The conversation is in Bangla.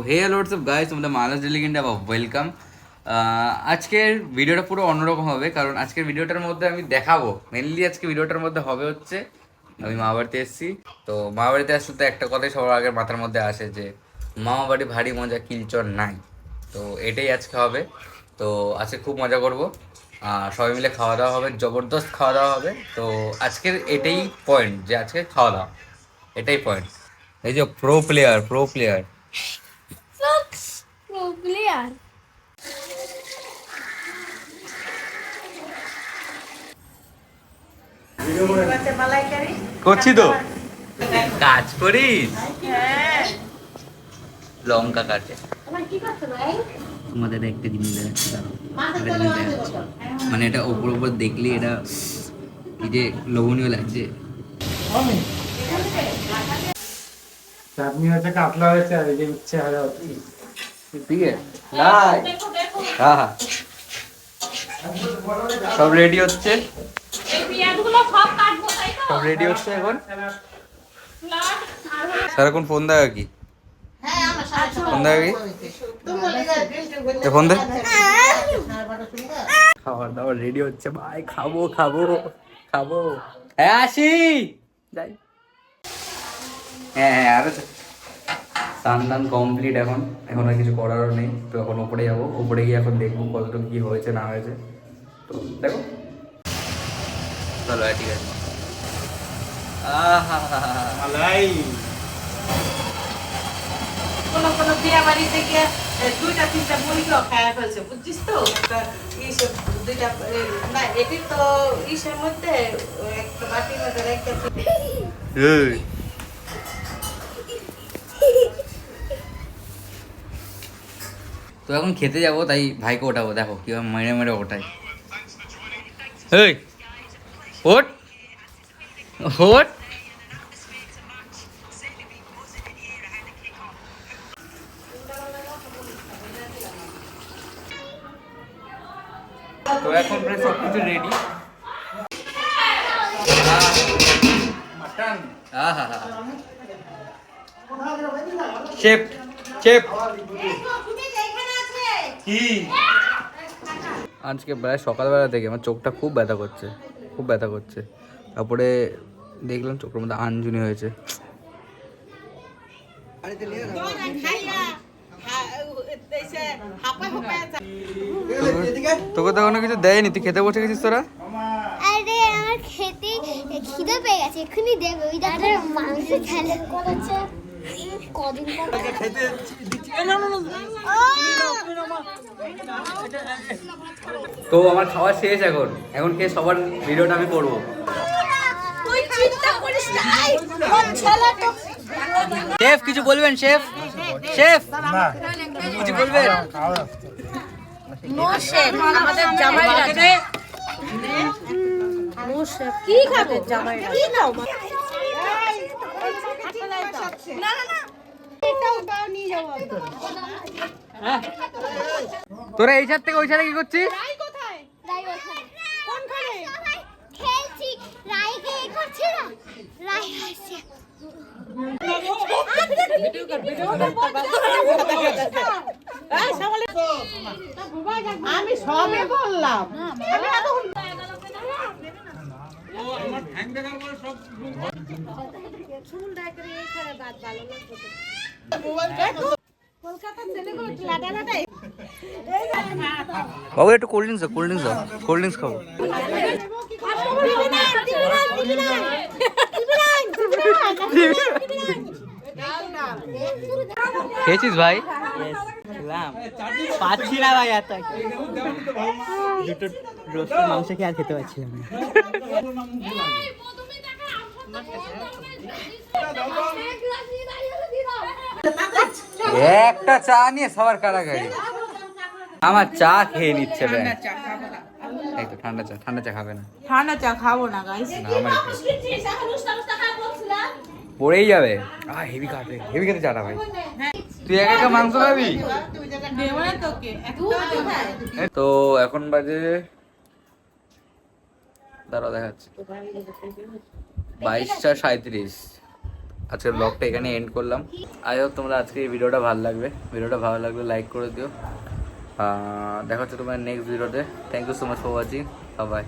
হে হোয়াটসঅ্যাপ গাইস, তোমাদের মালাস ডেলি কিনতে ওয়েলকাম। আজকের ভিডিওটা পুরো অন্যরকম হবে, কারণ আজকের ভিডিওটার মধ্যে আমি দেখাবো মেনলি আজকে ভিডিওটার মধ্যে হবে হচ্ছে আমি মামা বাড়িতে এসেছি। তো মামা বাড়িতে আসলে তো একটা কথাই সবার আগে মাথার মধ্যে আসে যে মামা বাড়ি ভারী মজা কিলচর নাই। তো এটাই আজকে হবে। তো আজকে খুব মজা করব, সবাই মিলে খাওয়া দাওয়া হবে, জবরদস্ত খাওয়া দাওয়া হবে। তো আজকের এটাই পয়েন্ট যে আজকে খাওয়া দাওয়া, এটাই পয়েন্ট। এই যে প্রো প্লেয়ার প্রোপ্লেয়ার করছি তো কাজ করিস, লঙ্কা কাটে। তোমাদের একটা জিনিস দেখাচ্ছি, দাঁড়াও। একটা জিনিস দেখাচ্ছি, মানে এটা ওপর ওপর দেখলে এটা এই যে লোভনীয় লাগছে। চাটনি হয়েছে, কাতলা হয়েছে, আর এই যে উচ্ছে হাজা হচ্ছে। ঠিক আছে, হ্যাঁ হ্যাঁ, সব রেডি হচ্ছে, সব রেডি হচ্ছে এখন। সারাক্ষণ ফোন দেখা কি, ফোন দেখা কি, ফোন দে। খাবার দাবার রেডি হচ্ছে ভাই, খাবো খাবো খাবো। হ্যাঁ আসি, যাই। হ্যাঁ হ্যাঁ, আরো স্নান টান কমপ্লিট। এখন এখন আর কিছু করারও নেই। তো এখন ওপরে যাবো, ওপরে গিয়ে এখন দেখবো কতটুকু কি হয়েছে না হয়েছে। তো দেখো, চলো ঠিক আছে। কোনো কোনো বিয়া বাড়িতে গিয়ে দুইটা তিনটা মুরগিও খায়া ফেলছে, বুঝছিস তো? এইসব দুইটা না, এটি তো ইসের মধ্যে একটা বাটির মধ্যে রেখে তো এখন খেতে যাবো, তাই ভাইকে ওঠাবো। দেখো কিভাবে মেরে মেরে ওঠাই। এই ওঠ ওঠ। তো এখন প্রায় সব কিছু রেডি। শেফ শেফ কি আজকে প্রায় সকালবেলা থেকে আমার চোখটা খুব ব্যথা করছে, খুব ব্যথা করছে। তারপরে দেখলাম চোখের মধ্যে আঞ্জনি হয়েছে। তোকে তো কোনো কিছু দেয়নি, তুই খেতে বসে গেছিস তোরা? আরে আমার খেতে খিদে পেয়ে গেছে, এক্ষুনি দেবে। ওই দাদার মাংস খেলে করেছে কদিন পর খেতে দিচ্ছি। তো আমার খাওয়া শেষ, এখন এখন খেয়ে সবার ভিডিওটা আমি করবো। তুই চিন্তা করিস না, কোন ছেলে তো শেফ কিছু বলবেন? শেফ শেফ কিছু বলবেন? নো শেফ, আমাদের জামাই আছে। নো শেফ কি খাবে? জামাই কি খাও? না না না, এটাও দাও, নিয়ে যাও। তোরা এই ছাদ থেকে ওই ছাদে কি করছিস? রাই কোথায়? রাই ওখানে। কোনখানে? খেলছি। রাইকে এই করছে না, রাই আসছে। ভিডিও কর, ভিডিও কর। এই সামলে আমি সবে বললাম। আমি এতক্ষণ ও আমার হ্যাং দেখার পরে সব চুল ডাকরে এই করে বাদ ভালো লাগবে। মোবাইল দেখো, কলকাতা ছেলেগুলো লাটা লাটা। বাবু একটু cold drinks, cold drinks, cold drinks খাবো। খেয়েছিস ভাই? পাচ্ছি না ভাই, এত দুটো রোস্টের মাংস খেয়ে আর খেতে পারছিলাম না। একটা চা নিয়ে সবার কারাগারি। আমার চা খেয়ে নিচ্ছে ভাই। এই তো ঠান্ডা চা, ঠান্ডা চা খাবে না? ঠান্ডা চা খাবো না গাইস। না আমার পড়েই যাবে। হেভি কাটে, হেভি খেতে চাটা ভাই। তুই একা একা মাংস খাবি? তো এখন বাজে, দাঁড়াও দেখাচ্ছি, 22:37। আজকের ব্লগটা এখানে এন্ড করলাম। আই হোপ তোমরা আজকে এই ভিডিওটা ভালো লাগবে। ভিডিওটা ভালো লাগলে লাইক করে দিও। দেখা হচ্ছে তোমার নেক্সট ভিডিওতে। Thank you so much for watching. By.